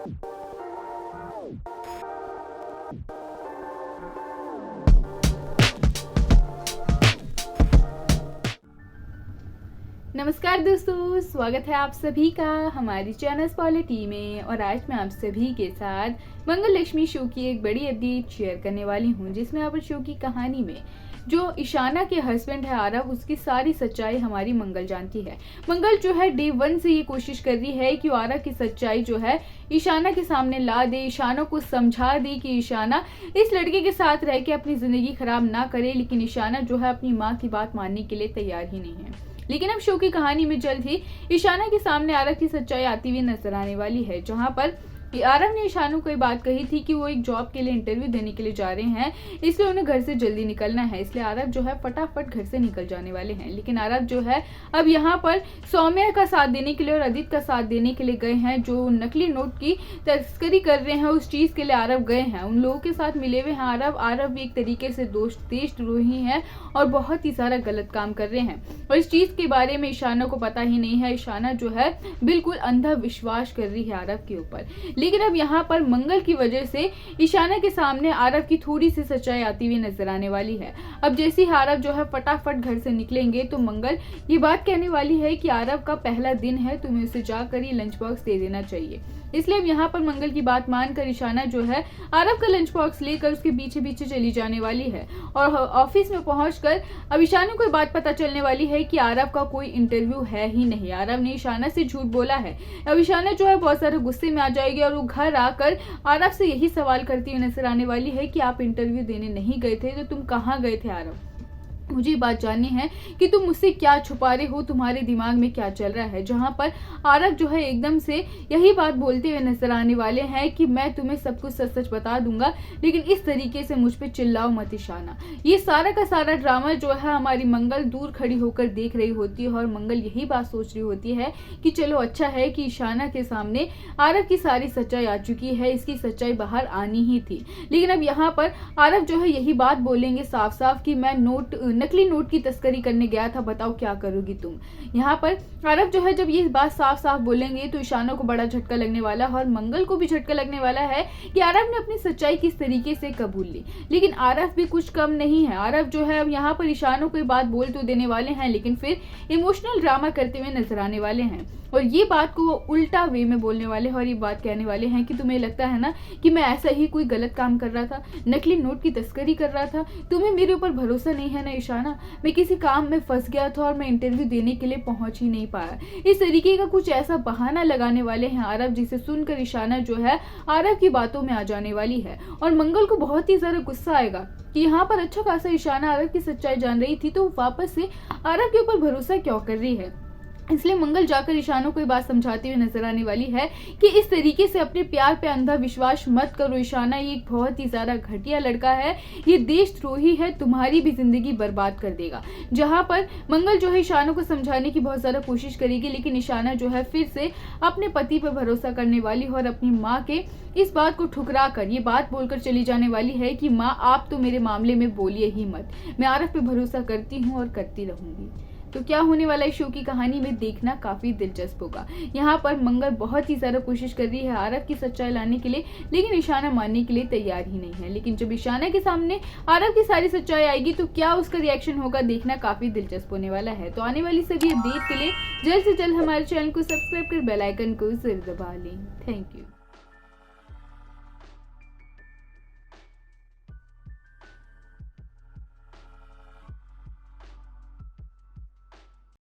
नमस्कार दोस्तों, स्वागत है आप सभी का हमारी चैनल पॉलिटी में। और आज मैं आप सभी के साथ मंगल लक्ष्मी शो की एक बड़ी अपडेट शेयर करने वाली हूं, जिसमें यहाँ पर शो की कहानी में जो ईशाना के हस्बैंड है आरव, उसकी सारी सच्चाई हमारी मंगल जानती है। मंगल जो है डे 1 से ये कोशिश कर रही है कि आरव की सच्चाई जो है ईशाना के सामने ला दे, ईशाना को समझा दे कि ईशाना इस लड़के के साथ रह के अपनी जिंदगी खराब ना करे। लेकिन ईशाना जो है अपनी माँ की बात मानने के लिए तैयार ही नहीं है। लेकिन अब शो की कहानी में जल्द ही ईशाना के सामने आरव की सच्चाई आती हुई नजर आने वाली है, जहां पर आरव ने ईशाना को ये बात कही थी कि वो एक जॉब के लिए इंटरव्यू देने के लिए जा रहे हैं, इसलिए उन्हें घर से जल्दी निकलना है। इसलिए आरव जो है फटाफट घर से निकल जाने वाले हैं। लेकिन आरव जो है अब यहाँ पर सौम्या का साथ देने के लिए और अदित का साथ देने के लिए गए हैं, जो नकली नोट की तस्करी कर रहे हैं, उस चीज के लिए आरव गए हैं। उन लोगों के साथ मिले हुए हैं आरव भी एक तरीके से देशद्रोही है और बहुत ही सारा गलत काम कर रहे हैं, और इस चीज के बारे में ईशाना को पता ही नहीं है। ईशाना जो है बिल्कुल अंधा विश्वास कर रही है आरव के ऊपर। लेकिन अब यहाँ पर मंगल की वजह से ईशाना के सामने आरव की थोड़ी सी सच्चाई आती हुई नजर आने वाली है। अब जैसे ही आरव जो है फटाफट घर से निकलेंगे तो मंगल ये बात कहने वाली है कि आरव का पहला दिन है, तुम्हें उसे जाकर ये लंच बॉक्स दे देना चाहिए। इसलिए अब यहाँ पर मंगल की बात मानकर ईशाना जो है आरव का लंच बॉक्स लेकर उसके पीछे पीछे चली जाने वाली है। और ऑफिस में पहुंचकर अब ईशाना को बात पता चलने वाली है कि आरव का कोई इंटरव्यू है ही नहीं। आरव ने ईशाना से झूठ बोला है। अब ईशाना जो है बहुत सारे गुस्से में आ जाएगी और वो घर आकर आरव से यही सवाल करती हुई नजर आने वाली है कि आप इंटरव्यू देने नहीं गए थे तो तुम कहाँ गए थे आरव? मुझे ये बात जाननी है कि तुम मुझसे क्या छुपा रहे हो, तुम्हारे दिमाग में क्या चल रहा है। जहां पर आरव जो है एकदम से यही बात बोलते हुए नजर आने वाले हैं कि मैं तुम्हें सब कुछ सच सच बता दूंगा, लेकिन इस तरीके से मुझ पे चिल्लाओ मत ईशाना। ये सारा का सारा ड्रामा जो है हमारी मंगल दूर खड़ी होकर देख रही होती है, और मंगल यही बात सोच रही होती है कि चलो अच्छा है कि ईशाना के सामने आरव की सारी सच्चाई आ चुकी है, इसकी सच्चाई बाहर आनी ही थी। लेकिन अब यहाँ पर आरव जो है यही बात बोलेंगे साफ साफ कि मैं नकली नोट की तस्करी करने गया था, बताओ क्या करोगी तुम। यहाँ पर आरव जो है जब ये बात साफ साफ बोलेंगे तो ईशाना को बड़ा झटका लगने वाला है, और मंगल को भी झटका लगने वाला है कि आरव ने अपनी सच्चाई किस तरीके से कबूल ली। लेकिन आरव भी कुछ कम नहीं है। आरव जो है अब यहाँ पर ईशाना को बात बोल तो देने वाले हैं, लेकिन फिर इमोशनल ड्रामा करते हुए नजर आने वाले हैं, और ये बात को वो उल्टा वे में बोलने वाले हैं। और ये बात कहने वाले हैं कि तुम्हें लगता है ना कि मैं ऐसा ही कोई गलत काम कर रहा था, नकली नोट की तस्करी कर रहा था, तुम्हें मेरे ऊपर भरोसा नहीं है ना ईशाना। मैं किसी काम में फंस गया था और मैं इंटरव्यू देने के लिए पहुंच ही नहीं पाया। इस तरीके का कुछ ऐसा बहाना लगाने वाले हैं आरव, जिसे सुनकर ईशाना जो है आरव की बातों में आ जाने वाली है। और मंगल को बहुत ही ज्यादा गुस्सा आएगा कि यहाँ पर अच्छा खासा ईशाना आरव की सच्चाई जान रही थी तो वापस से आरव के ऊपर भरोसा क्यों कर रही है। इसलिए मंगल जाकर ईशाना को ये बात समझाती हुई नजर आने वाली है कि इस तरीके से अपने प्यार पे अंधा विश्वास मत करो ईशाना, ये एक बहुत ही ज्यादा घटिया लड़का है, ये देशद्रोही है, तुम्हारी भी जिंदगी बर्बाद कर देगा। जहां पर मंगल जो है ईशाना को समझाने की बहुत ज्यादा कोशिश करेगी, लेकिन ईशाना जो है फिर से अपने पति पर भरोसा करने वाली है और अपनी माँ के इस बात को ठुकरा कर ये बात बोलकर चली जाने वाली है कि माँ आप तो मेरे मामले में बोलिए ही मत, मैं आरव पे भरोसा करती हूँ और करती रहूंगी। तो क्या होने वाला है शो की कहानी में देखना काफी दिलचस्प होगा। यहाँ पर मंगल बहुत ही ज्यादा कोशिश कर रही है आरव की सच्चाई लाने के लिए, लेकिन ईशाना मानने के लिए तैयार ही नहीं है। लेकिन जब ईशाना के सामने आरव की सारी सच्चाई आएगी तो क्या उसका रिएक्शन होगा, देखना काफी दिलचस्प होने वाला है। तो आने वाली सभी अपडेट के लिए जल्द से जल्द हमारे चैनल को सब्सक्राइब कर बेल आइकन को जरूर दबा लें। Thank you.